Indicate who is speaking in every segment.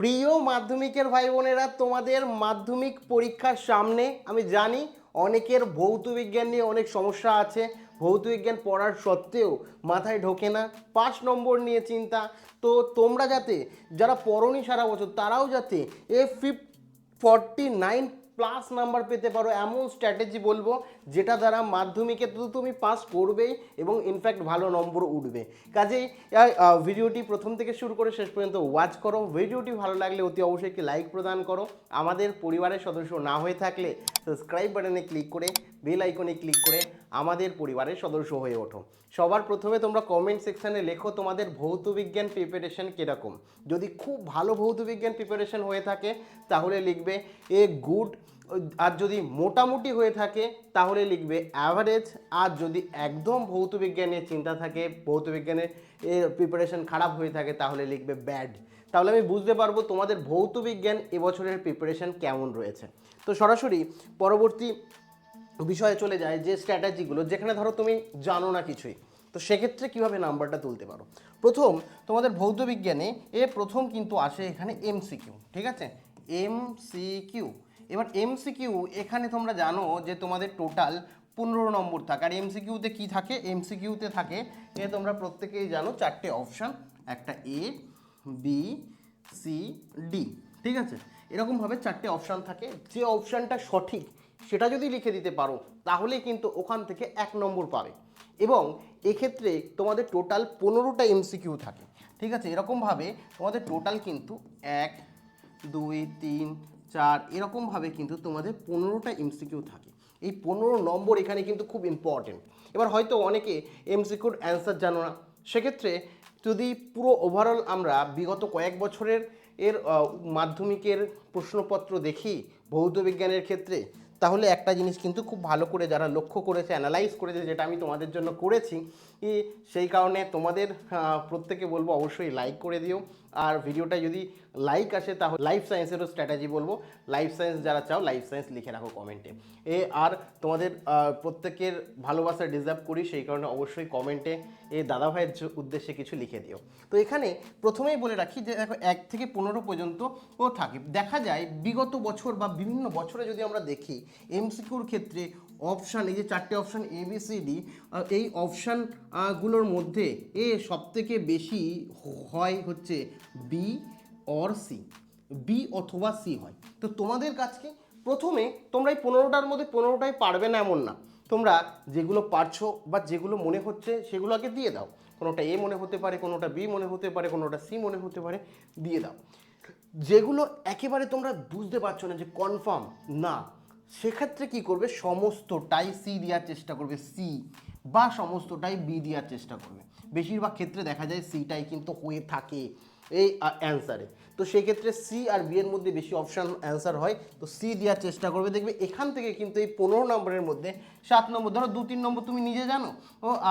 Speaker 1: প্রিয় মাধ্যমিকের ভাই বোনেরা, তোমাদের মাধ্যমিক পরীক্ষার সামনে। আমি জানি অনেকের ভৌত বিজ্ঞান নিয়ে অনেক সমস্যা আছে, ভৌত বিজ্ঞান পড়ার সত্ত্বেও মাথায় ঢোকে না, 5 নম্বর নিয়ে চিন্তা। তো তোমরা যাতে, যারা পড়োনি সারা বছর, তারাও যাতে 49+ নাম্বার পেতে পারো, এমন স্ট্র্যাটেজি বলবো যেটা দ্বারা মাধ্যমিকে তো তুমি পাস করবেই এবং ইনফ্যাক্ট ভালো নম্বর উঠবে। কাজেই ভিডিওটি প্রথম থেকে শুরু করে শেষ পর্যন্ত ওয়াচ করো। ভিডিওটি ভালো লাগলে অতি অবশ্যই একটি লাইক প্রদান করো। আমাদের পরিবারের সদস্য না হয়ে থাকলে সাবস্ক্রাইব বাটনে ক্লিক করে বেল আইকনে ক্লিক করে আমাদের পরিবারের সদস্য হয়ে ওঠো। সবার প্রথমে তোমরা কমেন্ট সেকশানে লেখো তোমাদের ভৌত বিজ্ঞান প্রিপারেশন কীরকম। যদি খুব ভালো ভৌত বিজ্ঞান প্রিপারেশন হয়ে থাকে তাহলে লিখবে এ গুড, আর যদি মোটামুটি হয়ে থাকে তাহলে লিখবে অ্যাভারেজ, আর যদি একদম ভৌত বিজ্ঞানের চিন্তা থাকে, ভৌত বিজ্ঞানের প্রিপারেশন খারাপ হয়ে থাকে তাহলে লিখবে ব্যাড। তাহলে আমি বুঝতে পারবো তোমাদের ভৌত বিজ্ঞান এবছরের প্রিপারেশন কেমন রয়েছে। তো সরাসরি পরবর্তী বিষয়ে চলে যায়, যে স্ট্র্যাটেজিগুলো যেখানে ধরো তুমি জানো না কিছুই, তো সেক্ষেত্রে কীভাবে নাম্বারটা তুলতে পারো। প্রথম, তোমাদের ভৌত বিজ্ঞানে প্রথম কিন্তু আসে এখানে এমসিকিউ, ঠিক আছে, এমসিকিউ। এবার এমসিকিউ এখানে তোমরা জানো যে তোমাদের টোটাল 15 নম্বর থাকে। আর এমসিকিউতে কী থাকে? এমসিকিউতে থাকে তোমরা প্রত্যেকেই জানো 4টে অপশান, একটা এ, বি, সি, ডি, ঠিক আছে। এরকমভাবে 4টে অপশান থাকে। যে অপশানটা সঠিক সেটা যদি লিখে দিতে পারো তাহলে কিন্তু ওখান থেকে 1 নম্বর পাবে। এবং এক্ষেত্রে তোমাদের টোটাল 15টা এমসিকিউ থাকে, ঠিক আছে। এরকমভাবে তোমাদের টোটাল কিন্তু 1, 2, 3, 4 এরকমভাবে কিন্তু তোমাদের 15টা এমসিকিউ থাকে। এই 15 নম্বর এখানে কিন্তু খুব ইম্পর্টেন্ট। এবার হয়তো অনেকে এমসিকিউর অ্যান্সার জানো না, সেক্ষেত্রে যদি পুরো ওভারঅল আমরা বিগত কয়েক বছরের মাধ্যমিকের প্রশ্নপত্র দেখি ভৌত বিজ্ঞানের ক্ষেত্রে, তাহলে একটা জিনিস কিন্তু খুব ভালো করে যারা লক্ষ্য করেছে, অ্যানালাইজ করেছে, যেটা আমি তোমাদের জন্য করেছি, সেই কারণে তোমাদের প্রত্যেকে বলবো অবশ্যই লাইক করে দিও। আর ভিডিওটা যদি লাইক আসে তাহলে লাইফ সায়েন্সেরও স্ট্র্যাটেজি বলবো। লাইফ সায়েন্স যারা চাও লাইফ সায়েন্স লিখে রাখো কমেন্টে। আর তোমাদের প্রত্যেকের ভালোবাসা ডিজার্ভ করি, সেই কারণে অবশ্যই কমেন্টে দাদা ভাইয়ের উদ্দেশ্যে কিছু লিখে দিও। তো এখানে প্রথমেই বলে রাখি যে দেখো 1 থেকে 15 পর্যন্ত ও থাকে। দেখা যায় বিগত বছর বা বিভিন্ন বছরে যদি আমরা দেখি এমসিকিউর ক্ষেত্রে অপশান, এই যে 4টে option A B C D, এই অপশানগুলোর মধ্যে সবথেকে বেশি হয় হচ্ছে বি অর সি, বি অথবা সি হয়। তো তোমাদের কাছে প্রথমে তোমরা এই 15টার মধ্যে 15টাই পারবে না এমন না, তোমরা যেগুলো পারছো বা যেগুলো মনে হচ্ছে সেগুলো আগে দিয়ে দাও। কোনোটা এ মনে হতে পারে, কোনোটা বি মনে হতে পারে, কোনোটা সি মনে হতে পারে, দিয়ে দাও। যেগুলো একেবারে তোমরা বুঝতে পারছো না যে কনফার্ম না, সেক্ষেত্রে কি করবে, সমস্তটাই সি দেওয়ার চেষ্টা করবে, সি, বা সমস্তটাই বি দেওয়ার চেষ্টা করবে। বেশিরভাগ ক্ষেত্রে দেখা যায় সিটাই কিন্তু হয়ে থাকে এই অ্যান্সারে। তো সেক্ষেত্রে সি আর বি এর মধ্যে বেশি অপশান অ্যান্সার হয়, তো সি দেওয়ার চেষ্টা করবে। দেখবে এখান থেকে কিন্তু এই 15 নম্বরের মধ্যে 7 নম্বর, ধরো 2-3 নম্বর তুমি নিজে জানো,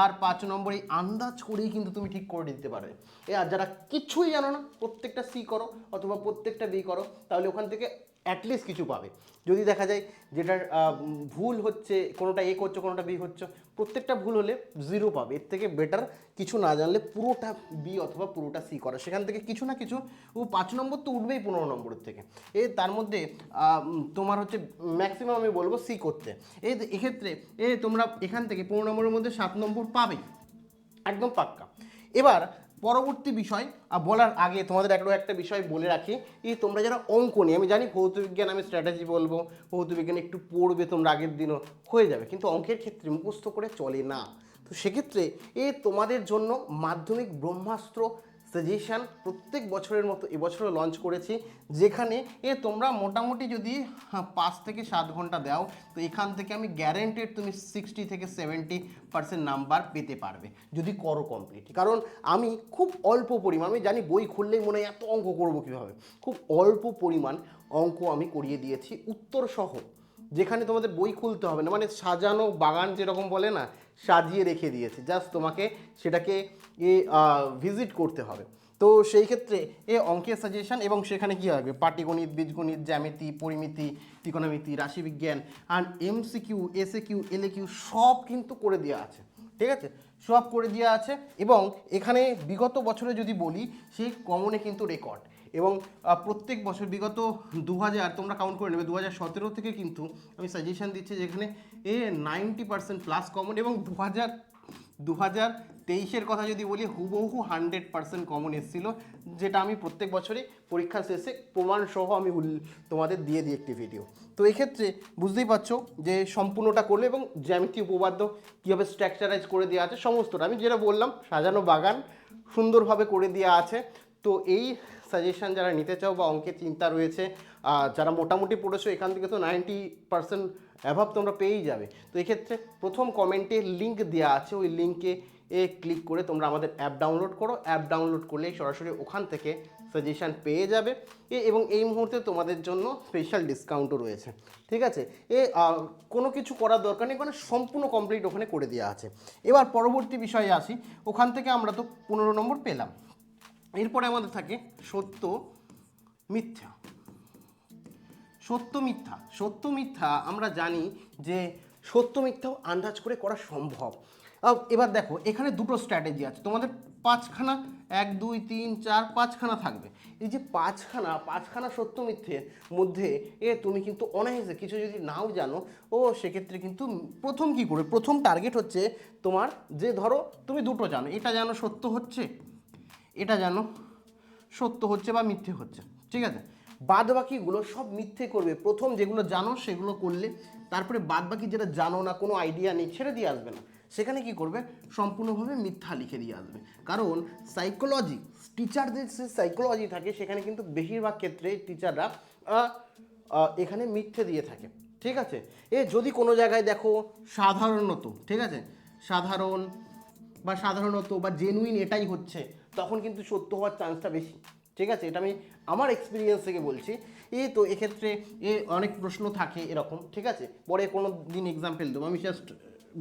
Speaker 1: আর 5 নম্বর এই আন্দাজ করেই কিন্তু তুমি ঠিক করে দিতে পারবে। আর যারা কিছুই জানো না, প্রত্যেকটা সি করো অথবা প্রত্যেকটা বি করো, তাহলে ওখান থেকে অ্যাটলিস্ট কিছু পাবে। যদি দেখা যায় যেটার ভুল হচ্ছে, কোনোটা এ করছো কোনোটা বি হচ্ছে, প্রত্যেকটা ভুল হলে 0 পাবে। এর থেকে বেটার কিছু না জানলে পুরোটা বি অথবা পুরোটা সি করা, সেখান থেকে কিছু না কিছু 5 নম্বর তো উঠবেই 15 নম্বরের থেকে। তার মধ্যে তোমার হচ্ছে ম্যাক্সিমাম আমি বলবো সি করতে। এক্ষেত্রে তোমরা এখান থেকে 15 নম্বরের মধ্যে 7 নম্বর পাবে, একদম পাক্কা। এবার পরবর্তী বিষয় বলার আগে তোমাদের একটা বিষয় বলে রাখি, তোমরা যারা অঙ্ক নিয়ে, আমি জানি ভৌত বিজ্ঞান আমি স্ট্র্যাটেজি বলবো, ভৌত বিজ্ঞান একটু পড়বে তোমরা, আগের দিনও হয়ে যাবে, কিন্তু অঙ্কের ক্ষেত্রে মুখস্থ করে চলে না। তো সেক্ষেত্রে তোমাদের জন্য মাধ্যমিক ব্রহ্মাস্ত্র সাজেশান প্রত্যেক বছরের মতো এবছরও লঞ্চ করেছি, যেখানে তোমরা মোটামুটি যদি 5 থেকে 7 ঘন্টা দাও, তো এখান থেকে আমি গ্যারেন্টেড তুমি 60 থেকে 70% নাম্বার পেতে পারবে যদি করো কমপ্লিট। কারণ আমি খুব অল্প পরিমাণ, আমি জানি বই খুললেই মনে হয় এত অঙ্ক করবো কীভাবে, খুব অল্প পরিমাণ অঙ্ক আমি করিয়ে দিয়েছি উত্তর সহ, যেখানে তোমাদের বই খুলতে হবে না, মানে সাজানো বাগান যেরকম বলে না, সাজিয়ে রেখে দিয়েছে, জাস্ট তোমাকে সেটাকে ভিজিট করতে হবে। তো সেই ক্ষেত্রে অঙ্কের সাজেশন, এবং সেখানে কী হবে, পাটিগণিত, বীজগণিত, জ্যামিতি, পরিমিতি, ত্রিকোণমিতি, রাশিবিজ্ঞান, আর এমসিকিউ, এসএকিউ, এলএকিউ সব কিন্তু করে দেওয়া আছে, ঠিক আছে, সব করে দেওয়া আছে। এবং এখানে বিগত বছরে যদি বলি, সেই কমনে কিন্তু রেকর্ড, এবং প্রত্যেক বছর বিগত 2000 তোমরা কাউন্ট করে নেবে 2017 থেকে কিন্তু আমি সাজেশন দিচ্ছি যেখানে 90% প্লাস কমন, এবং 2023-এর কথা যদি বলি হুবহু 100% কমন এসেছিল, যেটা আমি প্রত্যেক বছরই পরীক্ষা শেষে প্রমাণ সহ আমি তোমাদের দিয়ে দিই একটি ভিডিও। তো এক্ষেত্রে বুঝতেই পারছো যে সম্পূর্ণটা করলে এবং জ্যামিতি উপপাদ্য কীভাবে স্ট্রাকচারাইজ করে দেওয়া আছে সমস্তটা আমি যেটা বললাম, সাজানো বাগান সুন্দরভাবে করে দেওয়া আছে। তো এই সাজেশান যারা নিতে চাও বা অঙ্কের চিন্তা রয়েছে, যারা মোটামুটি পড়েছো এখান থেকে তো 90% অ্যাভাব তোমরা পেয়েই যাবে। তো এক্ষেত্রে প্রথম কমেন্টে লিঙ্ক দেওয়া আছে, ওই লিঙ্কে ক্লিক করে তোমরা আমাদের অ্যাপ ডাউনলোড করো। অ্যাপ ডাউনলোড করলেই সরাসরি ওখান থেকে সাজেশান পেয়ে যাবে এবং এই মুহূর্তে তোমাদের জন্য স্পেশাল ডিসকাউন্টও রয়েছে। ঠিক আছে, কোনো কিছু করার দরকার নেই, মানে সম্পূর্ণ কমপ্লিট ওখানে করে দেওয়া আছে। এবার পরবর্তী বিষয়ে আসি, ওখান থেকে আমরা তো 15 নম্বর পেলাম। এরপরে আমাদের থাকে সত্য মিথ্যা। সত্য মিথ্যা, সত্য মিথ্যা আমরা জানি যে সত্য মিথ্যাও আন্দাজ করে করা সম্ভব। এবার দেখো এখানে দুটো স্ট্র্যাটেজি আছে, তোমাদের 5খানা 1 2 3 4 5খানা থাকবে। এই যে পাঁচখানা সত্য মিথ্যের মধ্যে তুমি কিন্তু অনায়াসে কিছু যদি নাও জানো সেক্ষেত্রে কিন্তু প্রথম কি করবে, প্রথম টার্গেট হচ্ছে তোমার যে ধরো তুমি দুটো জানো, এটা জানো সত্য হচ্ছে, এটা জানো সত্য হচ্ছে বা মিথ্যে হচ্ছে, ঠিক আছে, বাদ বাকিগুলো সব মিথ্যে করবে। প্রথম যেগুলো জানো সেগুলো করলে, তারপরে বাদ বাকি যেটা জানো না, কোনো আইডিয়া নেই, ছেড়ে দিয়ে আসবে না, সেখানে কি করবে সম্পূর্ণভাবে মিথ্যা লিখে দিয়ে আসবে। কারণ সাইকোলজি, টিচারদের যে সাইকোলজি থাকে সেখানে কিন্তু বেশিরভাগ ক্ষেত্রে টিচাররা এখানে মিথ্যে দিয়ে থাকে। ঠিক আছে, যদি কোনো জায়গায় দেখো সাধারণত, ঠিক আছে, সাধারণত বা জেনুইন এটাই হচ্ছে, তখন কিন্তু সত্য হওয়ার চান্সটা বেশি। ঠিক আছে, এটা আমি আমার এক্সপিরিয়েন্স থেকে বলছি। তো এক্ষেত্রে অনেক প্রশ্ন থাকে এরকম, ঠিক আছে, পরে কোনো দিন এক্সাম্পল দেবো, আমি জাস্ট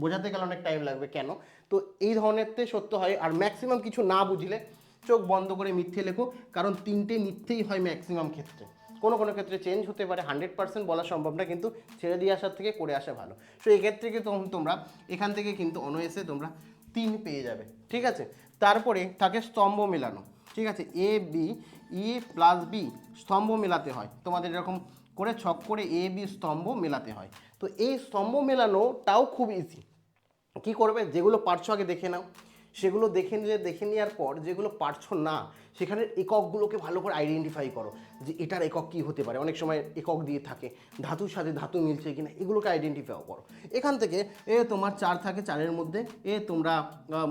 Speaker 1: বোঝাতে গেলে অনেক টাইম লাগবে কেন। তো এই ধরনেরতে সত্য হয়, আর ম্যাক্সিমাম কিছু না বুঝলে চোখ বন্ধ করে মিথ্যে লেখো, কারণ 3টে মিথ্যেই হয় ম্যাক্সিমাম ক্ষেত্রে। কোনো কোনো ক্ষেত্রে চেঞ্জ হতে পারে, 100% বলা সম্ভব না, কিন্তু ছেড়ে দিয়ে আসার থেকে করে আসা ভালো। সো এই ক্ষেত্রে কিন্তু তোমরা এখান থেকে কিন্তু অনায়াসে তোমরা 3 পেয়ে যাবে। ঠিক আছে, তারপরে থাকে স্তম্ভ মেলানো। ঠিক আছে, A B E plus B স্তম্ভ মেলাতে হয়, তোমাদের এরকম করে ছক করে এ বি স্তম্ভ মেলাতে হয়। তো এই স্তম্ভ মেলানোটাও খুব ইজি। কি করবে, যেগুলো পারছো আগে দেখে নাও, সেগুলো দেখে নেওয়ার পর যেগুলো পারছো না সেখানের এককগুলোকে ভালো করে আইডেন্টিফাই করো যে এটার একক কী হতে পারে। অনেক সময় একক দিয়ে থাকে, ধাতুর সাথে ধাতু মিলছে কিনা এগুলোকে আইডেন্টিফাই করো। এখান থেকে তোমার 4 থাকে, 4-এর মধ্যে তোমরা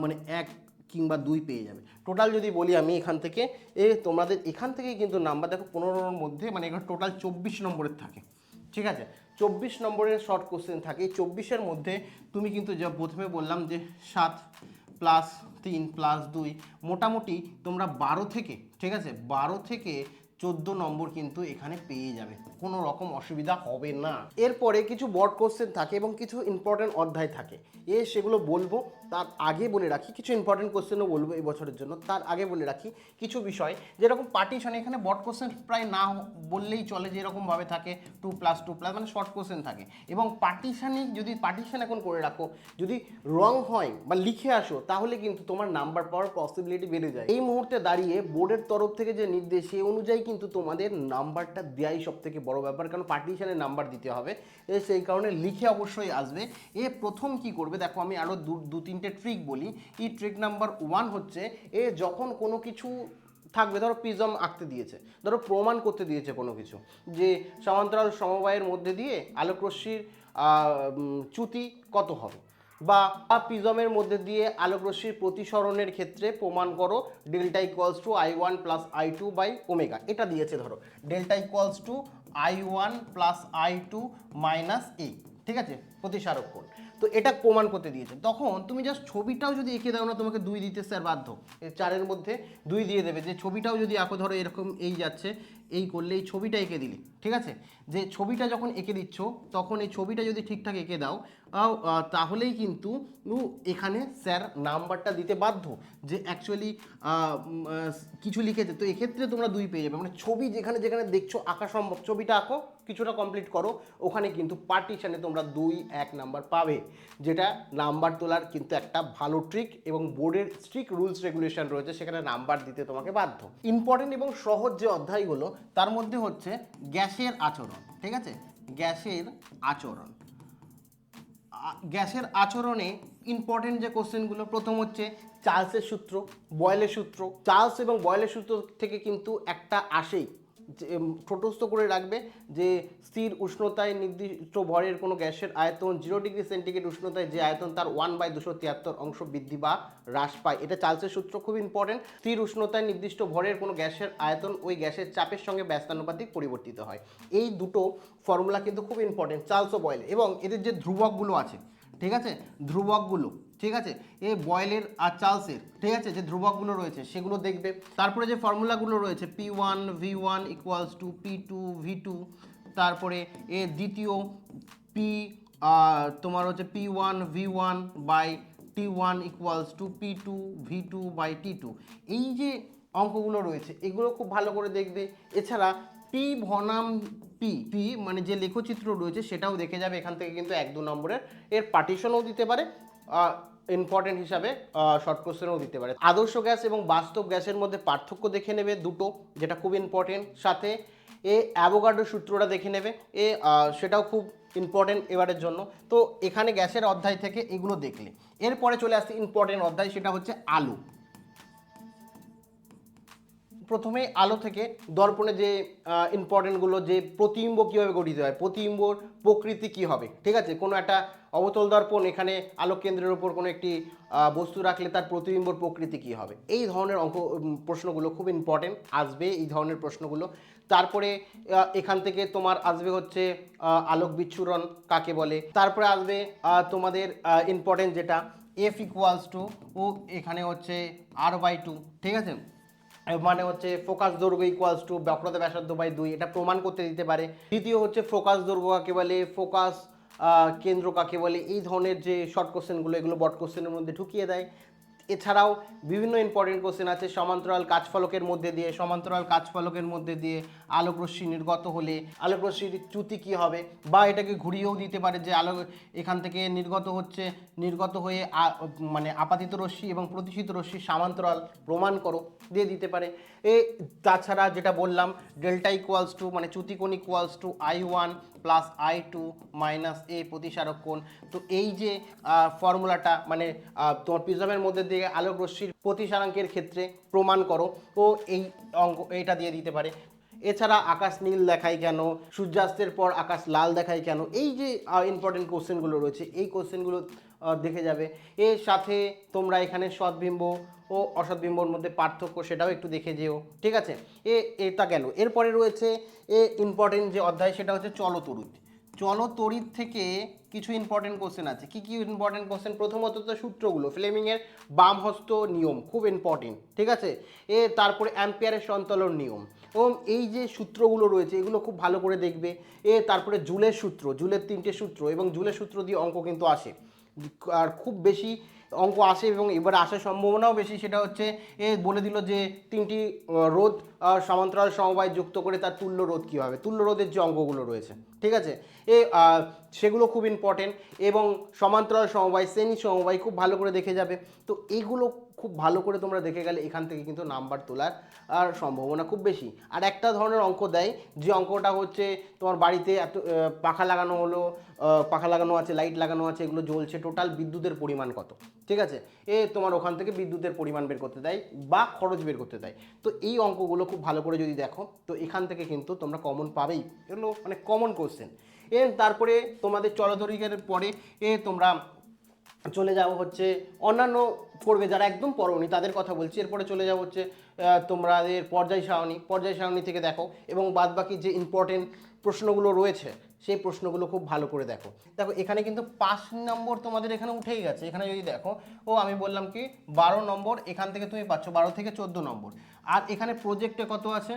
Speaker 1: মানে 1 কিংবা 2 পেয়ে যাবে। টোটাল যদি বলি আমি এখান থেকে তোমাদের এখান থেকেই কিন্তু নাম্বার দেখো 15-এর মধ্যে, মানে এখানে টোটাল 24 নম্বরের থাকে। ঠিক আছে, 24 নম্বরের শর্ট কোশ্চেন থাকে। এই 24-এর মধ্যে তুমি কিন্তু যা প্রথমে বললাম যে 7 প্লাস 3 প্লাস 2 মোটামুটি তোমরা 12 থেকে, ঠিক আছে, 12 থেকে 14 নম্বর কিন্তু এখানে পেয়ে যাবে, কোনো রকম অসুবিধা হবে না। এরপরে কিছু বড় কোশ্চেন থাকে এবং কিছু ইম্পর্টেন্ট অধ্যায় থাকে, সেগুলো বলবো। তার আগে বলে রাখি কিছু ইম্পর্টেন্ট কোশ্চেনও বলবো এই বছরের জন্য। তার আগে বলে রাখি কিছু বিষয়, যেরকম পার্টিশন, এখানে বড় কোশ্চেন প্রায় না বললেই চলে, যেরকমভাবে থাকে 2+2+, মানে শর্ট কোশ্চেন থাকে। এবং পার্টিশানে যদি পার্টিশন এখন করে রাখো, যদি রং হয় বা লিখে আসো তাহলে কিন্তু তোমার নাম্বার পাওয়ার পসিবিলিটি বেড়ে যায়। এই মুহূর্তে দাঁড়িয়ে বোর্ডের তরফ থেকে যে নির্দেশ সেই অনুযায়ী কিন্তু তোমাদের নাম্বারটা দেওয়াই সব থেকে বড় ব্যাপার, কারণ পার্টিশনে নাম্বার দিতে হবে, সেই কারণে লিখে অবশ্যই আসবে। প্রথম কি করবে দেখো, আমি আরও 2-3টে ট্রিক বলি। এই ট্রিক নাম্বার 1 হচ্ছে যখন কোনো কিছু থাকবে, ধরো প্রিজম আঁকতে দিয়েছে, ধরো প্রমাণ করতে দিয়েছে কোনো কিছু, যে সমান্তরাল সমবায়ের মধ্যে দিয়ে আলোকরশ্মির চ্যুতি কত হবে, বা প্রিজমের মধ্যে দিয়ে আলোকরশ্মির প্রতিসরণের ক্ষেত্রে প্রমাণ করো delta equals to I1 plus I2 by omega, এটা দিয়েছে ধরো delta equals to I1 plus I2 minus A, ঠিক আছে, প্রতিসারক কোণ। তো এটা প্রমাণ করতে দিয়েছে, তখন তুমি জাস্ট ছবিটাও যদি এঁকে দাও না, তোমাকে 2 দিতে স্যার বাধ্য, 4-এর মধ্যে 2 দিয়ে দেবে। যে ছবিটাও যদি আঁকো, ধরো এরকম এই যাচ্ছে, এই করলে এই ছবিটা এঁকে দিলি, ঠিক আছে, যে ছবিটা যখন এঁকে দিচ্ছ তখন এই ছবিটা যদি ঠিকঠাক এঁকে দাও তাহলেই কিন্তু এখানে স্যার নাম্বারটা দিতে বাধ্য, যে অ্যাকচুয়ালি কিছু লিখেছে। তো এক্ষেত্রে তোমরা 2 পেয়ে যাবে, মানে ছবি যেখানে যেখানে দেখছো আঁকা সম্ভব, ছবিটা আঁকো, কিছুটা কমপ্লিট করো, ওখানে কিন্তু পার্টিশনে তোমরা 2 1 নাম্বার পাবে, যেটা নাম্বার তোলার কিন্তু একটা ভালো ট্রিক এবং বোর্ডের স্ট্রিক্ট রুলস রেগুলেশন রয়েছে, সেখানে নাম্বার দিতে তোমাকে বাধ্য। ইম্পর্টেন্ট এবং সহজ যে অধ্যায়গুলো তার মধ্যে হচ্ছে গ্যাসের আচরণ, ঠিক আছে, গ্যাসের আচরণ। গ্যাসের আচরণে ইম্পর্টেন্ট যে কোশ্চেনগুলো, প্রথম হচ্ছে চার্লসের সূত্র, বয়েলের সূত্র। চার্লস এবং বয়েলের সূত্র থেকে কিন্তু একটা আসেই, ঠোঁটস্থ করে রাখবে যে স্থির উষ্ণতায় নির্দিষ্ট ভরের কোনো গ্যাসের আয়তন 0 ডিগ্রি সেন্টিগ্রেড উষ্ণতায় যে আয়তন তার 1/273 অংশ বৃদ্ধি বা হ্রাস পায়, এটা চার্লসের সূত্র, খুব ইম্পর্টেন্ট। স্থির উষ্ণতায় নির্দিষ্ট ভরের কোনো গ্যাসের আয়তন ওই গ্যাসের চাপের সঙ্গে ব্যস্তানুপাতিক পরিবর্তিত হয়। এই দুটো ফর্মুলা কিন্তু খুব ইম্পর্টেন্ট, চার্লস ও বয়েল। এবং এদের যে ধ্রুবকগুলো আছে, ঠিক আছে, ধ্রুবকগুলো, ঠিক আছে, এই বয়েলের আর চার্লসের, ঠিক আছে, যে ধ্রুবকগুলো রয়েছে সেগুলো দেখবে। তারপরে যে ফর্মুলাগুলো রয়েছে P1 V1 equals to P2 V2, তারপরে এ দ্বিতীয় পি তোমার হচ্ছে P1 V1 by T1 equals to P2 V2 by T2। এই যে অঙ্কগুলো রয়েছে এগুলো খুব ভালো করে দেখবে। এছাড়া পি বনাম পি মানে যে লেখচিত্র রয়েছে সেটাও দেখে যাবে, এখান থেকে কিন্তু 1-2 নম্বরের এর পার্টিশনও দিতে পারে, ইম্পর্টেন্ট হিসাবে শর্ট কোশ্চেনও দিতে পারে। আদর্শ গ্যাস এবং বাস্তব গ্যাসের মধ্যে পার্থক্য দেখে নেবে দুটো, যেটা খুব ইম্পর্টেন্ট। সাথে অ্যাভোগাড্রোর সূত্রটা দেখে নেবে, সেটাও খুব ইম্পর্টেন্ট এবারের জন্য। তো এখানে গ্যাসের অধ্যায় থেকে এগুলো দেখলে এরপরে চলে আসছে ইম্পর্টেন্ট অধ্যায়, সেটা হচ্ছে আলো। প্রথমে আলো থেকে দর্পণে যে ইম্পর্টেন্টগুলো, যে প্রতিবিম্ব কীভাবে গঠিত হয়, প্রতিবিম্বর প্রকৃতি কী হবে, ঠিক আছে, কোনো একটা অবতল দর্পণ, এখানে আলোক কেন্দ্রের উপর কোনো একটি বস্তু রাখলে তার প্রতিবিম্বর প্রকৃতি কী হবে, এই ধরনের প্রশ্নগুলো খুব ইম্পর্টেন্ট আসবে, এই ধরনের প্রশ্নগুলো। তারপরে এখান থেকে তোমার আসবে হচ্ছে আলোক বিচ্ছুরণ কাকে বলে। তারপরে আসবে তোমাদের ইম্পর্টেন্ট যেটা F ইকুয়ালস টু, ও এখানে হচ্ছে R/2, ঠিক আছে, মানে হচ্ছে ফোকাস দৈর্ঘ্য ইকুয়ালস টু বক্রতা ব্যাসার্ধ বাই 2, এটা প্রমাণ করতে দিতে পারে। দ্বিতীয় হচ্ছে ফোকাস দৈর্ঘ্য কাকে বলে, ফোকাস কেন্দ্র কাকে বলে, এই ধরনের যে শর্ট কোশ্চেনগুলো এগুলো বট কোশ্চেনের মধ্যে ঢুকিয়ে দেয়। এছাড়াও বিভিন্ন ইম্পর্টেন্ট কোশ্চেন আছে সমান্তরাল কাচফলকের মধ্যে দিয়ে, সমান্তরাল কাচফলকের মধ্যে দিয়ে আলোকরশ্মি নির্গত হলে আলোকরশ্মির চ্যুতি কী হবে, বা এটাকে ঘুরিয়েও দিতে পারে যে আলো এখান থেকে নির্গত হয়ে মানে আপাতিত রশ্মি এবং প্রতিসিত রশ্মি সমান্তরাল, প্রমাণ করো, দিয়ে দিতে পারে। তাছাড়া যেটা বললাম ডেল্টা ইকুয়ালস টু মানে চ্যুতিকোণ equals to I1 plus I2 minus A প্রতিসারক কোণ। তো এই যে ফর্মুলাটা মানে তোমার প্রিজমের মধ্যে দিয়ে আলোক রশ্মির প্রতিসারাঙ্কের ক্ষেত্রে প্রমাণ করো, ও এই অঙ্ক এটা দিয়ে দিতে পারে। এছাড়া আকাশ নীল দেখায় কেন, সূর্যাস্তের পর আকাশ লাল দেখায় কেন, এই যে ইম্পর্টেন্ট কোশ্চেনগুলো রয়েছে এই কোশ্চেনগুলো দেখে যাবে। এর সাথে তোমরা এখানে সদ্বিম্ব ও অসদ্বিম্বর মধ্যে পার্থক্য সেটাও একটু দেখে যেও, ঠিক আছে। এটা গেল। এরপরে রয়েছে ইম্পর্টেন্ট যে অধ্যায় সেটা হচ্ছে চলতড়িৎ। চলতড়িৎ থেকে কিছু ইম্পর্টেন্ট কোশ্চেন আছে। কি কি ইম্পর্টেন্ট কোশ্চেন? প্রথমত তো সূত্রগুলো, ফ্লেমিংয়ের বামহস্ত নিয়ম খুব ইম্পর্টেন্ট, ঠিক আছে। তারপরে অ্যাম্পিয়ারের সন্তলন নিয়ম, এবং এই যে সূত্রগুলো রয়েছে এগুলো খুব ভালো করে দেখবে। তারপরে জুলের সূত্র, জুলের 3টে সূত্র, এবং জুলের সূত্র দিয়ে অঙ্ক কিন্তু আসে, আর খুব বেশি অঙ্ক আসে এবং এবার আসার সম্ভাবনাও বেশি। সেটা হচ্ছে বলে দিল যে 3টি রোধ সমান্তরাল সমবায় যুক্ত করে তার তুল্য রোধ কী হবে, তুল্য রোধের যে অঙ্কগুলো রয়েছে, ঠিক আছে, সেগুলো খুব ইম্পর্টেন্ট। এবং সমান্তরাল সমবায়, শ্রেণী সমবায় খুব ভালো করে দেখে যাবে। তো এইগুলো খুব ভালো করে তোমরা দেখে গেলে এখান থেকে কিন্তু নাম্বার তোলার সম্ভাবনা খুব বেশি। আর একটা ধরনের অঙ্ক দেয়, যে অঙ্কটা হচ্ছে তোমার বাড়িতে এত পাখা লাগানো হলো, পাখা লাগানো আছে, লাইট লাগানো আছে, এগুলো জ্বলছে, টোটাল বিদ্যুতের পরিমাণ কত, ঠিক আছে, তোমার ওখান থেকে বিদ্যুতের পরিমাণ বের করতে দেয় বা খরচ বের করতে দেয়। তো এই অঙ্কগুলো খুব ভালো করে যদি দেখো তো এখান থেকে কিন্তু তোমরা কমন পাবেই, এগুলো মানে কমন কোশ্চেন। তারপরে তোমাদের চলতড়িতের পরে তোমরা চলে যাও হচ্ছে অন্যান্য পড়বে যারা একদম পড়োনি তাদের কথা বলছি। এরপরে চলে যাও হচ্ছে তোমাদের পর্যায় সারণী থেকে দেখো, এবং বাদবাকি যে ইম্পর্টেন্ট প্রশ্নগুলো রয়েছে সেই প্রশ্নগুলো খুব ভালো করে দেখো। এখানে কিন্তু 5 নম্বর তোমাদের এখানে উঠেই গেছে। এখানে যদি দেখো, আমি বললাম কি 12 নম্বর, এখান থেকে তুমি পাচ্ছ 12 থেকে 14 নম্বর। আর এখানে প্রজেক্টে কত আছে?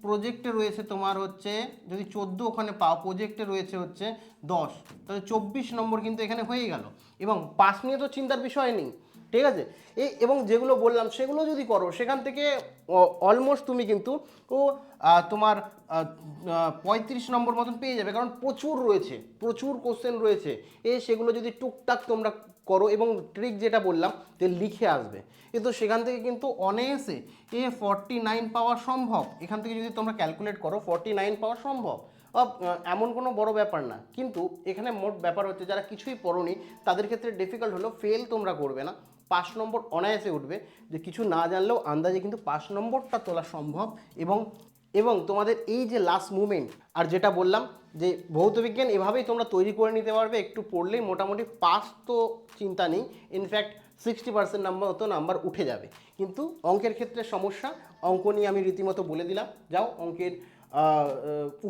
Speaker 1: প্রজেক্টে রয়েছে তোমার হচ্ছে, যদি 14 ওখানে পাও, প্রজেক্টে রয়েছে হচ্ছে 10, তাহলে 24 নম্বর কিন্তু এখানে হয়ে গেল। এবং পাস নিয়ে তো চিন্তার বিষয় নেই, ঠিক আছে। এবং যেগুলো বললাম সেগুলো যদি করো সেখান থেকে অলমোস্ট তুমি কিন্তু তোমার 35 নম্বর মতন পেয়ে যাবে, কারণ প্রচুর রয়েছে, প্রচুর কোশ্চেন রয়েছে। সেগুলো যদি টুকটাক তোমরা করো এবং ট্রিক যেটা বললাম যে লিখে আসবে, কিন্তু সেখান থেকে কিন্তু অনায়াসে 49 পাওয়া সম্ভব। এখান থেকে যদি তোমরা ক্যালকুলেট করো 49 পাওয়া সম্ভব, এমন কোনো বড় ব্যাপার না। কিন্তু এখানে মোট ব্যাপার হচ্ছে যারা কিছুই পড়োনি তাদের ক্ষেত্রে ডিফিকাল্ট হলো, ফেল তোমরা করবে না, 5 নম্বর অনায়াসে উঠবে। যে কিছু না জানলেও আন্দাজে কিন্তু 5 নম্বরটা তোলা সম্ভব। এবং তোমাদের এই যে লাস্ট মুভমেন্ট, আর যেটা বললাম যে ভৌত বিজ্ঞান এভাবেই তোমরা তৈরি করে নিতে পারবে, একটু পড়লেই মোটামুটি পাস তো চিন্তা নেই, ইনফ্যাক্ট 60% নাম্বার মতো নাম্বার উঠে যাবে। কিন্তু অঙ্কের ক্ষেত্রে সমস্যা, অঙ্ক নিয়ে আমি রীতিমতো বলে দিলাম, যাও অঙ্কের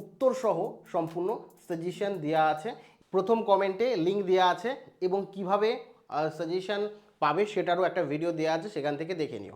Speaker 1: উত্তর সহ সম্পূর্ণ সাজেশন দেওয়া আছে, প্রথম কমেন্টে লিঙ্ক দেওয়া আছে, এবং কিভাবে সাজেশন পাবে সেটারও একটা ভিডিও দেওয়া আছে, সেখান থেকে দেখে নিও।